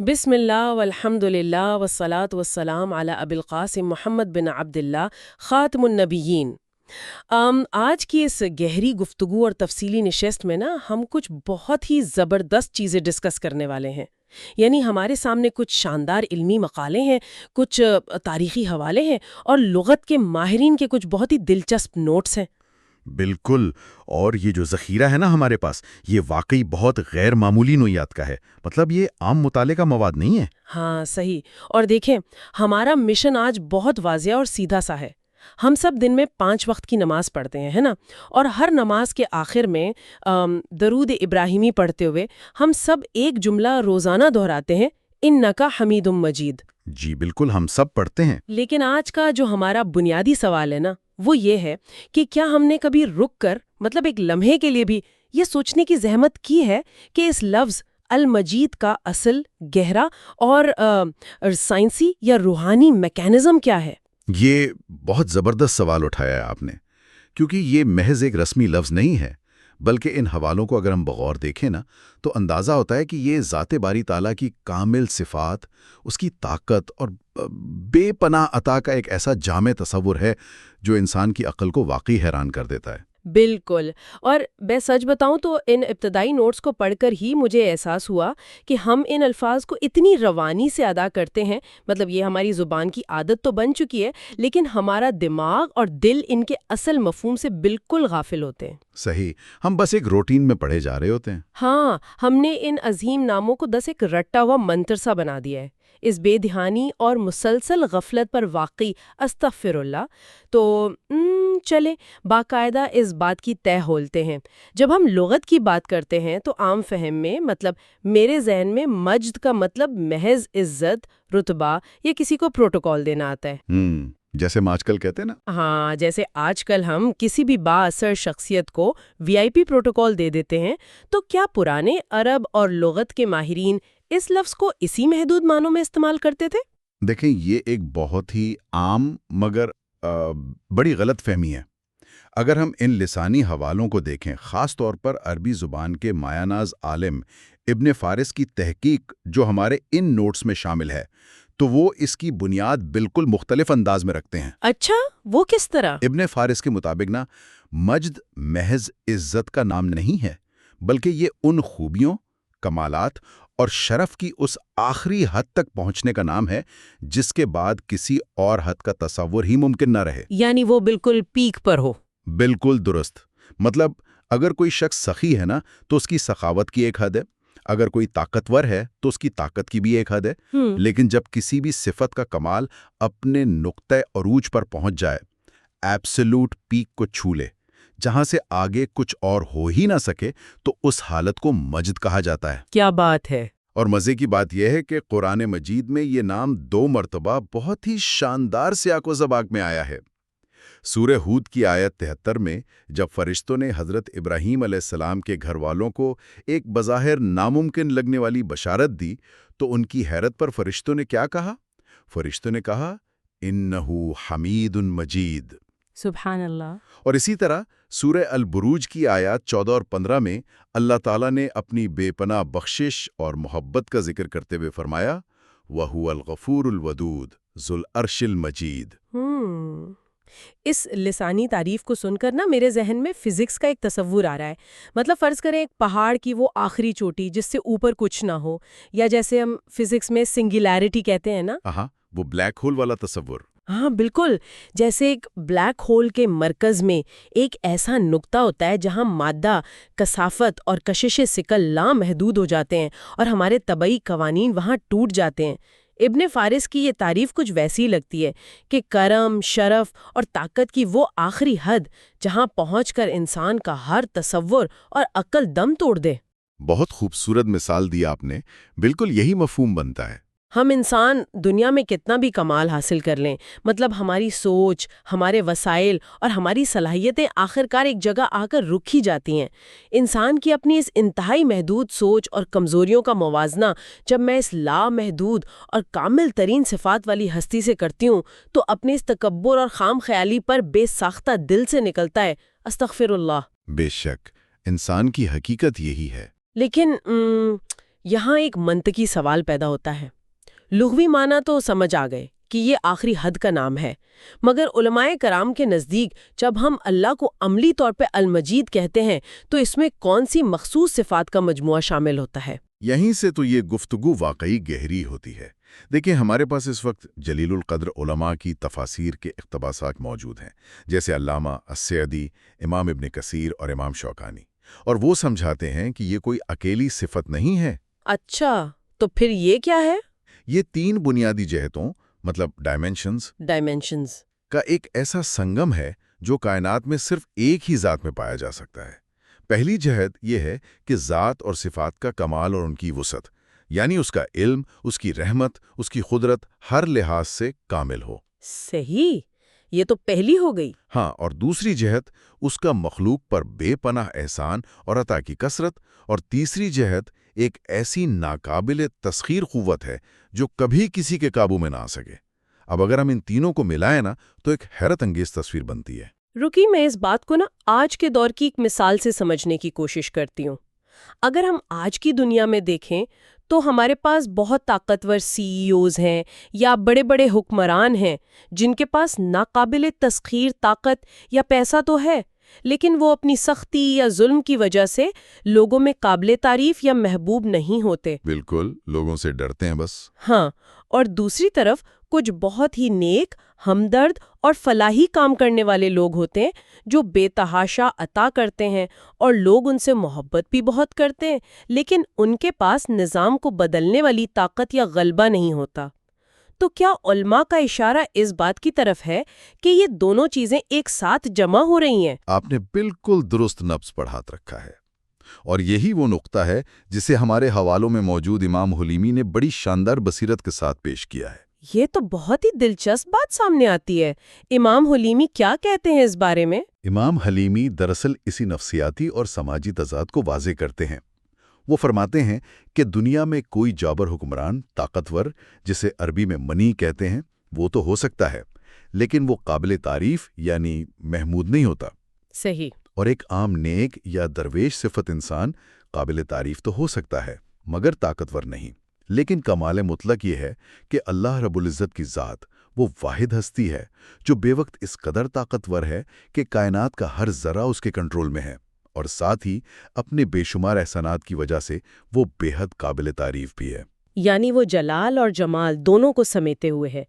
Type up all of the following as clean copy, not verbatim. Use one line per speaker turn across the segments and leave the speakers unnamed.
بسم اللہ والحمد للہ والصلاة والسلام علی ابی القاسم محمد بن عبداللہ خاتم النبیین۔ آج کی اس گہری گفتگو اور تفصیلی نشست میں ہم کچھ بہت ہی زبردست چیزیں ڈسکس کرنے والے ہیں۔ یعنی ہمارے سامنے کچھ شاندار علمی مقالے ہیں، کچھ تاریخی حوالے ہیں اور لغت کے ماہرین کے کچھ بہت ہی دلچسپ نوٹس ہیں۔
بالکل، اور یہ جو ذخیرہ ہے نا ہمارے پاس، یہ واقعی بہت غیر معمولی نوعیت کا ہے۔ مطلب یہ عام مطالعے کا مواد نہیں ہے۔
ہاں صحیح۔ اور دیکھیں، ہمارا مشن آج بہت واضح اور سیدھا سا ہے۔ ہم سب دن میں 5 وقت کی نماز پڑھتے ہیں، ہے نا؟ اور ہر نماز کے آخر میں درود ابراہیمی پڑھتے ہوئے ہم سب ایک جملہ روزانہ دہراتے ہیں، انک حمید مجید۔
جی بالکل، ہم سب پڑھتے ہیں۔
لیکن آج کا جو ہمارا بنیادی سوال ہے نا، وہ یہ ہے کہ کیا ہم نے کبھی رک کر، مطلب ایک لمحے کے لیے بھی یہ سوچنے کی زحمت کی ہے کہ اس لفظ المجید کا اصل، گہرا اور سائنسی یا روحانی میکانزم کیا ہے؟
یہ بہت زبردست سوال اٹھایا ہے آپ نے، کیونکہ یہ محض ایک رسمی لفظ نہیں ہے، بلکہ ان حوالوں کو اگر ہم بغور دیکھیں نا تو اندازہ ہوتا ہے کہ یہ ذات باری تعالیٰ کی کامل صفات، اس کی طاقت اور بے پناہ عطا کا ایک ایسا جامع تصور ہے جو انسان کی عقل کو واقعی حیران کر دیتا ہے۔
بالکل۔ اور میں سچ بتاؤں تو ان ابتدائی نوٹس کو پڑھ کر ہی مجھے احساس ہوا کہ ہم ان الفاظ کو اتنی روانی سے ادا کرتے ہیں، مطلب یہ ہماری زبان کی عادت تو بن چکی ہے، لیکن ہمارا دماغ اور دل ان کے اصل مفہوم سے بالکل غافل ہوتے ہیں۔
صحیح، ہم بس ایک روٹین میں پڑھے جا رہے ہوتے ہیں۔
ہاں، ہم نے ان عظیم ناموں کو ایک رٹا ہوا منتر سا بنا دیا ہے۔ اس بے دھیانی اور مسلسل غفلت پر واقعی استغفر اللہ۔ تو چلیں باقاعدہ اس بات کی تہ کھولتے ہیں۔ جب ہم لغت کی بات کرتے ہیں تو عام فہم میں، مطلب میرے ذہن میں مجد کا مطلب محض عزت، رتبہ یا کسی کو پروٹوکول دینا آتا ہے۔
جیسے ہم آج کل کہتے ہیں نا۔
ہاں، جیسے آج کل ہم کسی بھی با اثر شخصیت کو VIP پروٹوکول دے دیتے ہیں۔ تو کیا پرانے عرب اور لغت کے ماہرین اس لفظ کو اسی محدود معنوں میں استعمال کرتے تھے؟
دیکھیں، یہ ایک بہت ہی عام مگر بڑی غلط فہمی ہے۔ اگر ہم ان لسانی حوالوں کو دیکھیں، خاص طور پر عربی زبان کے مایہ ناز عالم ابن فارس کی تحقیق جو ہمارے ان نوٹس میں شامل ہے، تو وہ اس کی بنیاد بالکل مختلف انداز میں رکھتے ہیں۔
اچھا، وہ کس طرح؟
ابن فارس کے مطابق مجد محض عزت کا نام نہیں ہے، بلکہ یہ ان خوبیوں، کمالات اور شرف کی اس آخری حد تک پہنچنے کا نام ہے جس کے بعد کسی اور حد کا تصور ہی ممکن نہ رہے۔
یعنی وہ بالکل پیک پر ہو۔
بالکل درست۔ مطلب اگر کوئی شخص سخی ہے تو اس کی سخاوت کی ایک حد ہے، اگر کوئی طاقتور ہے تو اس کی طاقت کی بھی ایک حد ہے، لیکن جب کسی بھی صفت کا کمال اپنے نقطۂ عروج پر پہنچ جائے، ایبسولوٹ پیک کو چھو لے، جہاں سے آگے کچھ اور ہو ہی نہ سکے، تو اس حالت کو مجد کہا جاتا ہے۔
کیا بات ہے!
اور مزے کی بات یہ ہے کہ قرآن مجید میں یہ نام 2 مرتبہ بہت ہی شاندار سیاق و سباق میں آیا ہے۔ سورہ ہود کی آیت 73 میں جب فرشتوں نے حضرت ابراہیم علیہ السلام کے گھر والوں کو ایک بظاہر ناممکن لگنے والی بشارت دی تو ان کی حیرت پر فرشتوں نے کیا کہا؟ فرشتوں نے کہا، انہو حمید مجید۔
سبحان اللہ۔ اور
اسی طرح سورہ البروج کی آیات 14 اور 15 میں اللہ تعالیٰ نے اپنی بے پناہ بخشش اور محبت کا ذکر کرتے ہوئے فرمایا، وَهُوَ الْغَفُورُ الْوَدُودُ ذُو الْعَرْشِ الْمَجِيدُ۔
اس لسانی تعریف کو سن کر میرے ذہن میں فزکس کا ایک تصور آ رہا ہے۔ مطلب فرض کریں ایک پہاڑ کی وہ آخری چوٹی جس سے اوپر کچھ نہ ہو، یا جیسے ہم فزکس میں سنگولیرٹی کہتے ہیں نا۔
وہ بلیک ہول والا تصور۔
ہاں بالکل، جیسے ایک بلیک ہول کے مرکز میں ایک ایسا نقطہ ہوتا ہے جہاں مادہ، کثافت اور کشش ثقل لامحدود ہو جاتے ہیں اور ہمارے طبعی قوانین وہاں ٹوٹ جاتے ہیں۔ ابن فارس کی یہ تعریف کچھ ویسی لگتی ہے کہ کرم، شرف اور طاقت کی وہ آخری حد جہاں پہنچ کر انسان کا ہر تصور اور عقل دم توڑ دے۔
بہت خوبصورت مثال دی آپ نے، بالکل یہی مفہوم بنتا ہے۔
ہم انسان دنیا میں کتنا بھی کمال حاصل کر لیں، مطلب ہماری سوچ، ہمارے وسائل اور ہماری صلاحیتیں آخرکار ایک جگہ آ کر رک ہی جاتی ہیں۔ انسان کی اپنی اس انتہائی محدود سوچ اور کمزوریوں کا موازنہ جب میں اس لامحدود اور کامل ترین صفات والی ہستی سے کرتی ہوں تو اپنے اس تکبر اور خام خیالی پر بے ساختہ دل سے نکلتا ہے، استغفر اللہ۔
بے شک، انسان کی حقیقت یہی ہے۔
لیکن یہاں ایک منطقی سوال پیدا ہوتا ہے۔ لغوی معنی تو سمجھ آ گئے کہ یہ آخری حد کا نام ہے، مگر علماء کرام کے نزدیک جب ہم اللہ کو عملی طور پہ المجید کہتے ہیں تو اس میں کون سی مخصوص صفات کا مجموعہ شامل ہوتا ہے؟
یہیں سے تو یہ گفتگو واقعی گہری ہوتی ہے۔ دیکھیں، ہمارے پاس اس وقت جلیل القدر علماء کی تفاسیر کے اقتباسات موجود ہیں، جیسے علامہ السعدی، امام ابن کثیر اور امام شوکانی، اور وہ سمجھاتے ہیں کہ یہ کوئی اکیلی صفت نہیں ہے۔
اچھا، تو پھر یہ کیا ہے؟
یہ 3 بنیادی جہتوں مطلب
ڈائمینشنز
کا ایک ایسا سنگم ہے جو کائنات میں صرف ایک ہی ذات میں پایا جا سکتا ہے۔ پہلی جہت یہ ہے کہ ذات اور صفات کا کمال اور ان کی وسعت، یعنی اس کا علم، اس کی رحمت، اس کی قدرت ہر لحاظ سے کامل ہو۔
صحیح، یہ تو پہلی ہو گئی۔
ہاں، اور دوسری جہت اس کا مخلوق پر بے پناہ احسان اور عطا کی کثرت، اور تیسری جہت ایک ایسی ناقابل تسخیر قوت ہے جو کبھی کسی کے قابو میں نہ آ سکے۔ اب اگر ہم ان تینوں کو ملائیں نا تو ایک حیرت انگیز تصویر بنتی ہے۔
رکی، میں اس بات کو آج کے دور کی ایک مثال سے سمجھنے کی کوشش کرتی ہوں۔ اگر ہم آج کی دنیا میں دیکھیں تو ہمارے پاس بہت طاقتور CEO ہیں یا بڑے بڑے حکمران ہیں جن کے پاس ناقابل تسخیر طاقت یا پیسہ تو ہے، لیکن وہ اپنی سختی یا ظلم کی وجہ سے لوگوں میں قابل تعریف یا محبوب نہیں ہوتے۔
بالکل، لوگوں سے ڈرتے ہیں بس۔
ہاں، اور دوسری طرف کچھ بہت ہی نیک، ہمدرد اور فلاحی کام کرنے والے لوگ ہوتے ہیں جو بے تحاشا عطا کرتے ہیں اور لوگ ان سے محبت بھی بہت کرتے ہیں، لیکن ان کے پاس نظام کو بدلنے والی طاقت یا غلبہ نہیں ہوتا۔ تو کیا علماء کا اشارہ اس بات کی طرف ہے کہ یہ دونوں چیزیں ایک ساتھ جمع ہو رہی ہیں؟
آپ نے بالکل درست نبض پر ہاتھ رکھا ہے، اور یہی وہ نقطہ ہے جسے ہمارے حوالوں میں موجود امام حلیمی نے بڑی شاندار بصیرت کے ساتھ پیش کیا ہے۔
یہ تو بہت ہی دلچسپ بات سامنے آتی ہے۔ امام حلیمی کیا کہتے ہیں اس بارے میں؟
امام حلیمی دراصل اسی نفسیاتی اور سماجی تضاد کو واضح کرتے ہیں۔ وہ فرماتے ہیں کہ دنیا میں کوئی جابر حکمران، طاقتور، جسے عربی میں منی کہتے ہیں، وہ تو ہو سکتا ہے، لیکن وہ قابل تعریف یعنی محمود نہیں ہوتا۔
صحیح۔
اور ایک عام نیک یا درویش صفت انسان قابل تعریف تو ہو سکتا ہے مگر طاقتور نہیں۔ لیکن کمال مطلق یہ ہے کہ اللہ رب العزت کی ذات وہ واحد ہستی ہے جو بے وقت اس قدر طاقتور ہے کہ کائنات کا ہر ذرہ اس کے کنٹرول میں ہے، اور ساتھ ہی اپنے بے شمار احسانات کی وجہ سے وہ بے حد قابل تعریف بھی ہے۔
یعنی وہ جلال اور جمال دونوں کو سمیتے ہوئے ہے۔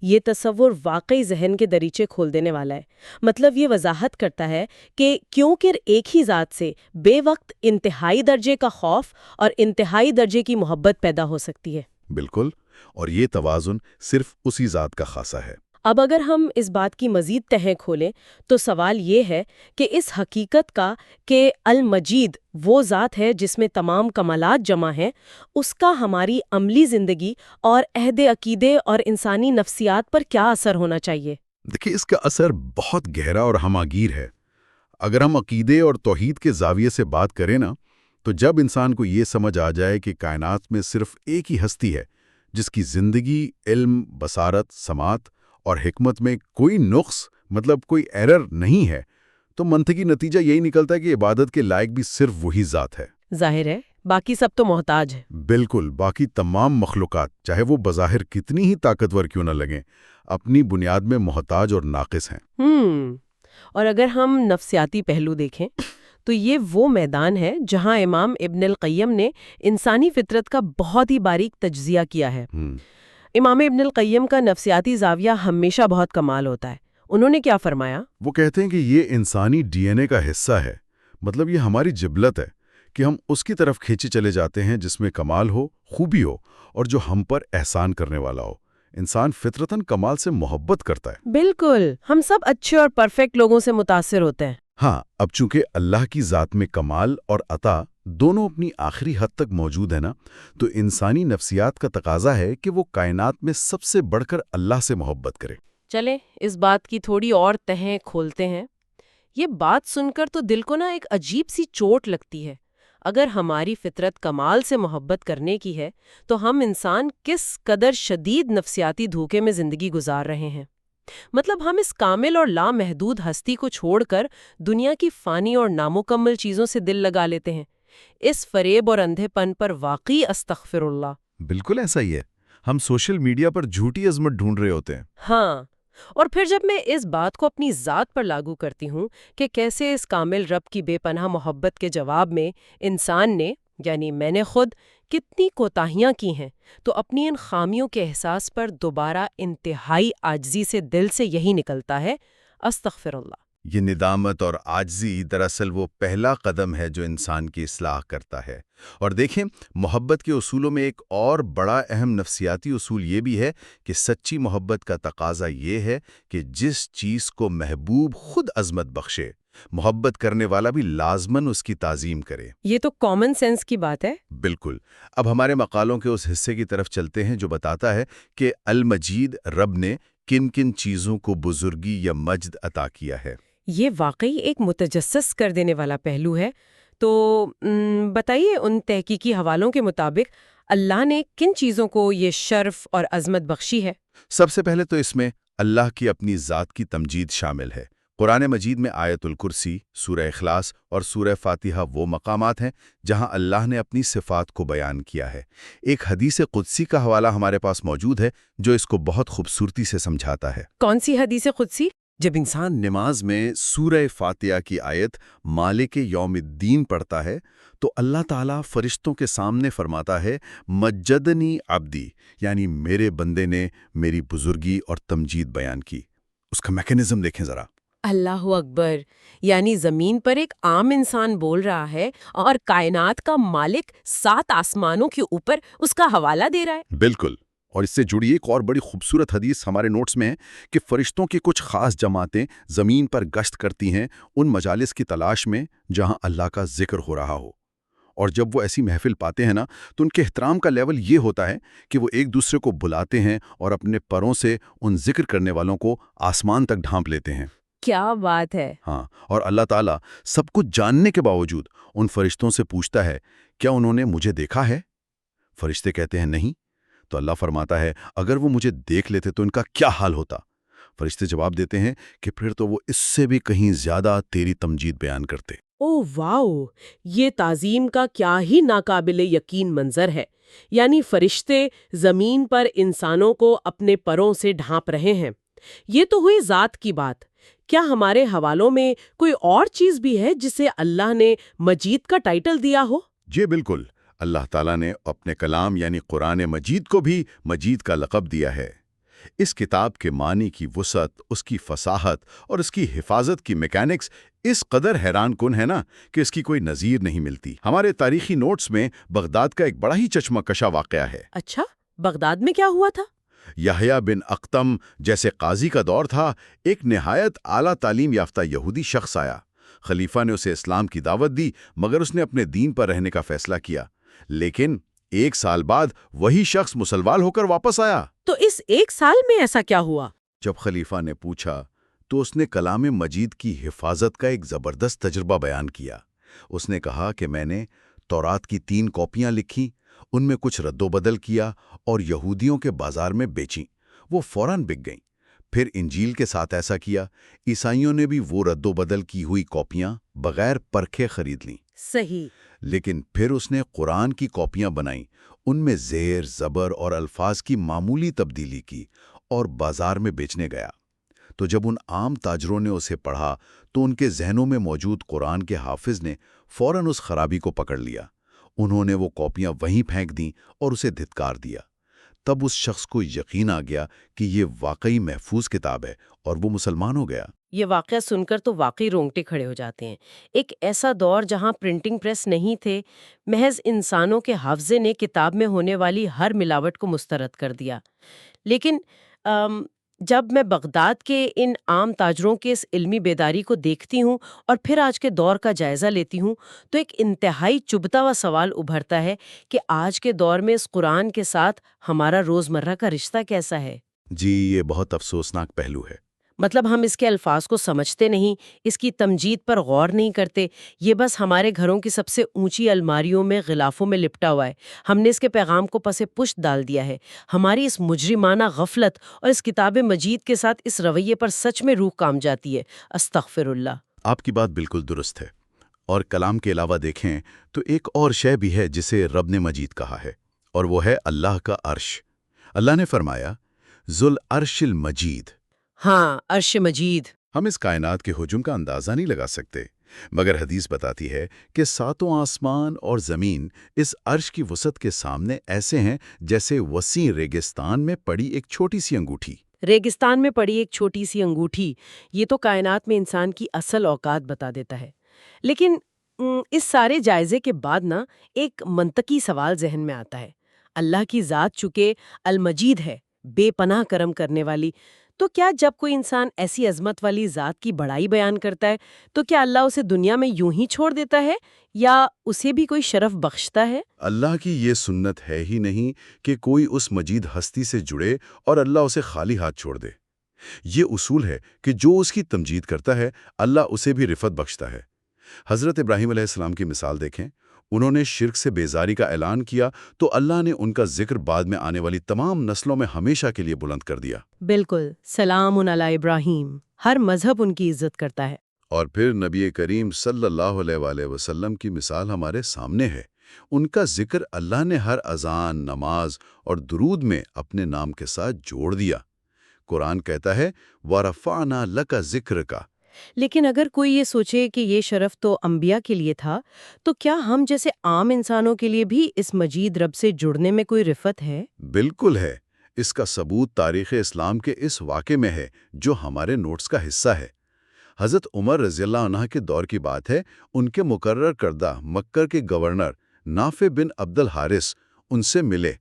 یہ تصور واقعی ذہن کے دریچے کھول دینے والا ہے۔ مطلب یہ وضاحت کرتا ہے کہ کیونکہ ایک ہی ذات سے بے وقت انتہائی درجے کا خوف اور انتہائی درجے کی محبت پیدا ہو سکتی ہے۔
بالکل، اور یہ توازن صرف اسی ذات کا خاصہ ہے۔
اب اگر ہم اس بات کی مزید تہیں کھولیں تو سوال یہ ہے کہ اس حقیقت کا کہ المجید وہ ذات ہے جس میں تمام کمالات جمع ہیں، اس کا ہماری عملی زندگی اور عہد عقیدے اور انسانی نفسیات پر کیا اثر ہونا چاہیے؟
دیکھیں، اس کا اثر بہت گہرا اور ہماگیر ہے۔ اگر ہم عقیدے اور توحید کے زاویے سے بات کریں نا، تو جب انسان کو یہ سمجھ آ جائے کہ کائنات میں صرف ایک ہی ہستی ہے جس کی زندگی، علم، بصارت، سماعت اور حکمت میں کوئی نقص مطلب کوئی ایرر نہیں ہے، تو منطقی نتیجہ یہی نکلتا ہے کہ عبادت کے لائق بھی صرف وہی ذات ہے۔
ظاہر ہے، باقی سب تو محتاج ہے۔
بالکل، باقی تمام مخلوقات چاہے وہ بظاہر کتنی ہی طاقتور کیوں نہ لگیں، اپنی بنیاد میں محتاج اور ناقص ہیں۔
اور اگر ہم نفسیاتی پہلو دیکھیں تو یہ وہ میدان ہے جہاں امام ابن القیم نے انسانی فطرت کا بہت ہی باریک تجزیہ کیا ہے۔ امام ابن القیم کا نفسیاتی زاویہ ہمیشہ بہت کمال ہوتا ہے۔ انہوں نے کیا فرمایا؟
وہ کہتے ہیں کہ یہ انسانی DNA کا حصہ ہے، مطلب یہ ہماری جبلت ہے کہ ہم اس کی طرف کھینچے چلے جاتے ہیں جس میں کمال ہو، خوبی ہو اور جو ہم پر احسان کرنے والا ہو۔ انسان فطرتاً کمال سے محبت کرتا ہے۔
بالکل، ہم سب اچھے اور پرفیکٹ لوگوں سے متاثر ہوتے ہیں۔
ہاں، اب چونکہ اللہ کی ذات میں کمال اور عطا دونوں اپنی آخری حد تک موجود ہیں نا، تو انسانی نفسیات کا تقاضا ہے کہ وہ کائنات میں سب سے بڑھ کر اللہ سے محبت کرے۔
چلیں اس بات کی تھوڑی اور تہیں کھولتے ہیں۔ یہ بات سن کر تو دل کو ایک عجیب سی چوٹ لگتی ہے۔ اگر ہماری فطرت کمال سے محبت کرنے کی ہے تو ہم انسان کس قدر شدید نفسیاتی دھوکے میں زندگی گزار رہے ہیں۔ مطلب ہم اس کامل اور لامحدود ہستی کو چھوڑ کر دنیا کی فانی اور نامکمل چیزوں سے دل لگا لیتے ہیں، اس فریب اور اندھے پن پر واقعی استغفر اللہ۔
بالکل ایسا ہی ہے، ہم سوشل میڈیا پر جھوٹی عظمت ڈھونڈ رہے ہوتے ہیں۔
ہاں، اور پھر جب میں اس بات کو اپنی ذات پر لاگو کرتی ہوں کہ کیسے اس کامل رب کی بے پناہ محبت کے جواب میں انسان نے، یعنی میں نے خود، کتنی کوتاہیاں کی ہیں، تو اپنی ان خامیوں کے احساس پر دوبارہ انتہائی عاجزی سے دل سے یہی نکلتا ہے، استغفر اللہ۔
یہ ندامت اور عاجزی دراصل وہ پہلا قدم ہے جو انسان کی اصلاح کرتا ہے۔ اور دیکھیں، محبت کے اصولوں میں ایک اور بڑا اہم نفسیاتی اصول یہ بھی ہے کہ سچی محبت کا تقاضا یہ ہے کہ جس چیز کو محبوب خود عظمت بخشے، محبت کرنے والا بھی لازماً اس کی تعظیم کرے۔
یہ تو کامن سینس کی بات ہے۔
بالکل۔ اب ہمارے مقالوں کے اس حصے کی طرف چلتے ہیں جو بتاتا ہے کہ المجید رب نے کن کن چیزوں کو بزرگی یا مجد عطا کیا ہے۔
یہ واقعی ایک متجسس کر دینے والا پہلو ہے۔ تو بتائیے، ان تحقیقی حوالوں کے مطابق اللہ نے کن چیزوں کو یہ شرف اور عظمت بخشی ہے؟
سب سے پہلے تو اس میں اللہ کی اپنی ذات کی تمجید شامل ہے۔ قرآن مجید میں آیت الکرسی، سورہ اخلاص اور سورہ فاتحہ وہ مقامات ہیں جہاں اللہ نے اپنی صفات کو بیان کیا ہے۔ ایک حدیث قدسی کا حوالہ ہمارے پاس موجود ہے جو اس کو بہت خوبصورتی سے سمجھاتا ہے۔
کون سی حدیث قدسی؟
جب انسان نماز میں سورہ فاتحہ کی آیت مالک یوم الدین پڑھتا ہے تو اللہ تعالیٰ فرشتوں کے سامنے فرماتا ہے، مجدنی عبدی، یعنی میرے بندے نے میری بزرگی اور تمجید بیان کی۔ اس کا میکانزم دیکھیں ذرا۔
اللہ اکبر! یعنی زمین پر ایک عام انسان بول رہا ہے اور کائنات کا مالک 7 آسمانوں کے اوپر اس کا حوالہ دے رہا ہے۔
بالکل۔ اور اس سے جڑی ایک اور بڑی خوبصورت حدیث ہمارے نوٹس میں ہے کہ فرشتوں کی کچھ خاص جماعتیں زمین پر گشت کرتی ہیں ان مجالس کی تلاش میں جہاں اللہ کا ذکر ہو رہا ہو۔ اور جب وہ ایسی محفل پاتے ہیں نا تو ان کے احترام کا لیول یہ ہوتا ہے کہ وہ ایک دوسرے کو بلاتے ہیں اور اپنے پروں سے ان ذکر کرنے والوں کو آسمان تک ڈھانپ لیتے ہیں۔
کیا بات ہے!
ہاں، اور اللہ تعالیٰ سب کچھ جاننے کے باوجود ان فرشتوں سے پوچھتا ہے، کیا انہوں نے مجھے دیکھا ہے؟ فرشتے کہتے ہیں نہیں۔ تو اللہ فرماتا ہے، اگر وہ مجھے دیکھ لیتے تو ان کا کیا حال ہوتا؟ فرشتے جواب دیتے ہیں کہ پھر تو وہ اس سے بھی کہیں زیادہ تیری تمجید بیان کرتے۔
اوہ واو! یہ تعظیم کا کیا ہی ناقابل یقین منظر ہے۔ یعنی فرشتے زمین پر انسانوں کو اپنے پروں سے ڈھانپ رہے ہیں۔ یہ تو ہوئی ذات کی بات۔ کیا ہمارے حوالوں میں کوئی اور چیز بھی ہے جسے اللہ نے مجید کا ٹائٹل دیا ہو؟
جی بالکل، اللہ تعالیٰ نے اپنے کلام یعنی قرآن مجید کو بھی مجید کا لقب دیا ہے۔ اس کتاب کے معنی کی وسعت، اس کی فصاحت اور اس کی حفاظت کی میکینکس اس قدر حیران کن ہے نا کہ اس کی کوئی نظیر نہیں ملتی۔ ہمارے تاریخی نوٹس میں بغداد کا ایک بڑا ہی چشمہ کشا واقعہ ہے۔
اچھا، بغداد میں کیا ہوا تھا؟
یحییٰ بن اقتم جیسے قاضی کا دور تھا، ایک نہایت اعلیٰ تعلیم یافتہ یہودی شخص آیا۔ خلیفہ نے اسے اسلام کی دعوت دی مگر اس نے اپنے دین پر رہنے کا فیصلہ کیا۔ لیکن 1 سال بعد وہی شخص مسلمان ہو کر واپس آیا۔
تو اس 1 سال میں ایسا کیا ہوا؟
جب خلیفہ نے پوچھا تو اس نے کلام مجید کی حفاظت کا ایک زبردست تجربہ بیان کیا۔ اس نے کہا کہ میں نے تورات کی 3 کاپیاں لکھیں، ان میں کچھ رد و بدل کیا اور یہودیوں کے بازار میں بیچیں۔ وہ فوراً بک گئیں۔ پھر انجیل کے ساتھ ایسا کیا، عیسائیوں نے بھی وہ رد و بدل کی ہوئی کاپیاں بغیر پرکھے خرید لیں۔
صحیح۔
لیکن پھر اس نے قرآن کی کاپیاں بنائیں، ان میں زیر، زبر اور الفاظ کی معمولی تبدیلی کی اور بازار میں بیچنے گیا۔ تو جب ان عام تاجروں نے اسے پڑھا تو ان کے ذہنوں میں موجود قرآن کے حافظ نے فوراً اس خرابی کو پکڑ لیا۔ انہوں نے وہ کاپیاں وہیں پھینک دیں اور اسے دھتکار دیا۔ تب اس شخص کو یقین آ گیا کہ یہ واقعی محفوظ کتاب ہے اور وہ مسلمان ہو گیا۔
یہ واقعہ سن کر تو واقعی رونگٹے کھڑے ہو جاتے ہیں۔ ایک ایسا دور جہاں پرنٹنگ پریس نہیں تھے، محض انسانوں کے حافظے نے کتاب میں ہونے والی ہر ملاوٹ کو مسترد کر دیا۔ لیکن جب میں بغداد کے ان عام تاجروں کے اس علمی بیداری کو دیکھتی ہوں اور پھر آج کے دور کا جائزہ لیتی ہوں تو ایک انتہائی چبھتا ہوا سوال ابھرتا ہے کہ آج کے دور میں اس قرآن کے ساتھ ہمارا روزمرہ کا رشتہ کیسا ہے؟
جی، یہ بہت افسوسناک پہلو ہے۔
مطلب ہم اس کے الفاظ کو سمجھتے نہیں، اس کی تمجید پر غور نہیں کرتے، یہ بس ہمارے گھروں کی سب سے اونچی الماریوں میں غلافوں میں لپٹا ہوا ہے۔ ہم نے اس کے پیغام کو پس پشت ڈال دیا ہے۔ ہماری اس مجرمانہ غفلت اور اس کتاب مجید کے ساتھ اس رویے پر سچ میں روح کام جاتی ہے۔ استغفر اللہ۔
آپ کی بات بالکل درست ہے، اور کلام کے علاوہ دیکھیں تو ایک اور شے بھی ہے جسے رب نے مجید کہا ہے، اور وہ ہے اللہ کا عرش۔ اللہ نے فرمایا ذُوالْ عَرْشِ الْمَجِيدُ۔
ہاں، عرش مجید۔
ہم اس کائنات کے حجم کا اندازہ نہیں لگا سکتے، مگر حدیث بتاتی ہے کہ ساتوں آسمان اور زمین اس عرش کی وسعت کے سامنے ایسے ہیں جیسے وسیع ریگستان میں پڑی ایک چھوٹی سی انگوٹھی۔
ریگستان میں پڑی ایک چھوٹی سی انگوٹھی، یہ تو کائنات میں انسان کی اصل اوقات بتا دیتا ہے۔ لیکن اس سارے جائزے کے بعد نا ایک منطقی سوال ذہن میں آتا ہے۔ اللہ کی ذات چونکہ المجید ہے، بے پناہ کرم کرنے والی، تو کیا جب کوئی انسان ایسی عظمت والی ذات کی بڑائی بیان کرتا ہے تو کیا اللہ اسے دنیا میں یوں ہی چھوڑ دیتا ہے یا اسے بھی کوئی شرف بخشتا ہے؟
اللہ کی یہ سنت ہے ہی نہیں کہ کوئی اس مجید ہستی سے جڑے اور اللہ اسے خالی ہاتھ چھوڑ دے۔ یہ اصول ہے کہ جو اس کی تمجید کرتا ہے اللہ اسے بھی رفعت بخشتا ہے۔ حضرت ابراہیم علیہ السلام کی مثال دیکھیں، انہوں نے شرک سے بیزاری کا اعلان کیا تو اللہ نے ان کا ذکر بعد میں آنے والی تمام نسلوں میں ہمیشہ کے لیے بلند کر دیا۔
بالکل، سلام علی ابراہیم، ہر مذہب ان کی عزت کرتا ہے۔
اور پھر نبی کریم صلی اللہ علیہ وآلہ وسلم کی مثال ہمارے سامنے ہے۔ ان کا ذکر اللہ نے ہر اذان، نماز اور درود میں اپنے نام کے ساتھ جوڑ دیا۔ قرآن کہتا ہے وَرَفَعْنَا لَكَ ذِكْرَكَ۔
لیکن اگر کوئی یہ سوچے کہ یہ شرف تو انبیاء کے لیے تھا، تو کیا ہم جیسے عام انسانوں کے لیے بھی اس مجید رب سے جڑنے میں کوئی رفعت ہے؟
بالکل ہے۔ اس کا ثبوت تاریخ اسلام کے اس واقعے میں ہے جو ہمارے نوٹس کا حصہ ہے۔ حضرت عمر رضی اللہ عنہ کے دور کی بات ہے، ان کے مقرر کردہ مکہ کے گورنر نافع بن عبد الحارث ان سے ملے۔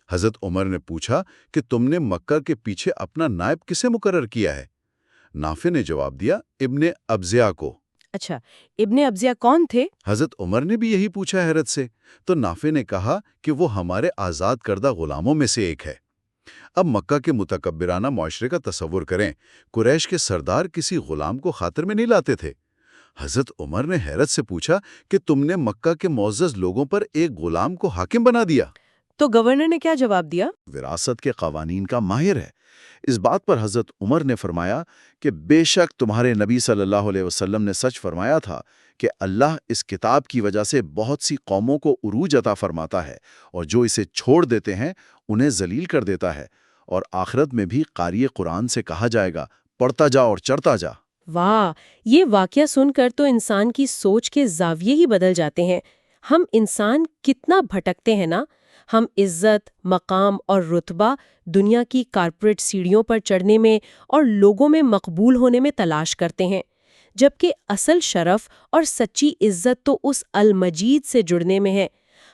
حضرت عمر نے پوچھا کہ تم نے مکہ کے پیچھے اپنا نائب کسے مقرر کیا ہے؟ نافع نے جواب دیا ابن ابزیہ کو۔
اچھا، ابن ابزیہ کون تھے؟
حضرت عمر نے بھی یہی پوچھا حیرت سے، تو نافع نے کہا کہ وہ ہمارے آزاد کردہ غلاموں میں سے ایک ہے۔ اب مکہ کے متکبرانہ معاشرے کا تصور کریں، قریش کے سردار کسی غلام کو خاطر میں نہیں لاتے تھے۔ حضرت عمر نے حیرت سے پوچھا کہ تم نے مکہ کے معزز لوگوں پر ایک غلام کو حاکم بنا دیا۔
تو گورنر نے کیا جواب دیا؟
وراثت کے قوانین کا ماہر ہے۔ اس بات پر حضرت عمر نے فرمایا کہ بے شک تمہارے نبی صلی اللہ علیہ وسلم نے سچ فرمایا تھا کہ اللہ اس کتاب کی وجہ سے بہت سی قوموں کو عروج عطا فرماتا ہے، اور جو اسے چھوڑ دیتے ہیں انہیں ذلیل کر دیتا ہے، اور آخرت میں بھی قاری قرآن سے کہا جائے گا پڑھتا جا اور چڑھتا جا۔
واہ، یہ واقعہ سن کر تو انسان کی سوچ کے زاویے ہی بدل جاتے ہیں۔ ہم انسان کتنا بھٹکتے ہیں نا۔ ہم عزت، مقام اور رتبہ دنیا کی کارپوریٹ سیڑھیوں پر چڑھنے میں اور لوگوں میں مقبول ہونے میں تلاش کرتے ہیں، جبکہ اصل شرف اور سچی عزت تو اس المجید سے جڑنے میں ہے۔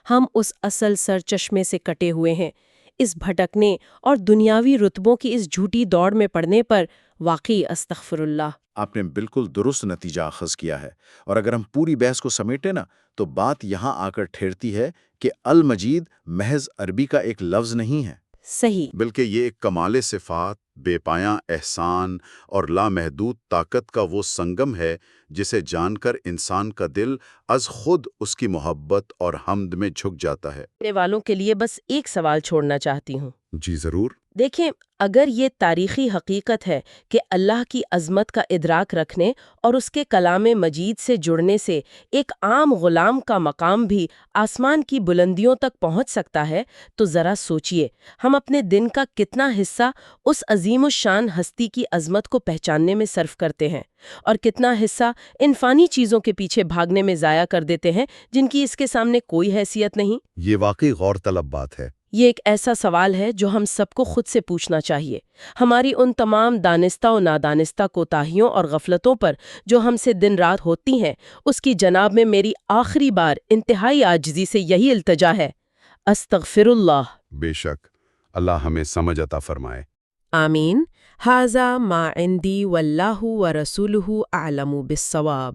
ہم اس اصل سرچشمے سے کٹے ہوئے ہیں۔ اس بھٹکنے اور دنیاوی رتبوں کی اس جھوٹی دوڑ میں پڑنے پر واقعی استغفر اللہ۔
آپ نے بالکل درست نتیجہ اخذ کیا ہے، اور اگر ہم پوری بحث کو سمیٹیں نا تو بات یہاں آ کر ٹھہرتی ہے کہ المجید محض عربی کا ایک لفظ نہیں ہے،
صحیح،
بلکہ یہ ایک کمال صفات، بے پایاں احسان اور لامحدود طاقت کا وہ سنگم ہے جسے جان کر انسان کا دل از خود اس کی محبت اور حمد میں جھک جاتا ہے۔
سننے والوں کے لیے بس ایک سوال چھوڑنا چاہتی ہوں۔
جی ضرور۔
دیکھیں، اگر یہ تاریخی حقیقت ہے کہ اللہ کی عظمت کا ادراک رکھنے اور اس کے کلام مجید سے جڑنے سے ایک عام غلام کا مقام بھی آسمان کی بلندیوں تک پہنچ سکتا ہے، تو ذرا سوچئے ہم اپنے دن کا کتنا حصہ اس عظیم الشان ہستی کی عظمت کو پہچاننے میں صرف کرتے ہیں، اور کتنا حصہ ان فانی چیزوں کے پیچھے بھاگنے میں ضائع کر دیتے ہیں جن کی اس کے سامنے کوئی حیثیت نہیں۔
یہ واقعی غور طلب بات ہے۔
یہ ایک ایسا سوال ہے جو ہم سب کو خود سے پوچھنا چاہیے۔ ہماری ان تمام دانستہ و نادانستہ کوتاہیوں اور غفلتوں پر جو ہم سے دن رات ہوتی ہیں، اس کی جناب میں میری آخری بار انتہائی عاجزی سے یہی التجا ہے، استغفر اللہ۔
بے شک اللہ ہمیں سمجھ عطا فرمائے۔
آمین۔ ھذا ما عندی واللہ ورسولہ اعلم بالصواب۔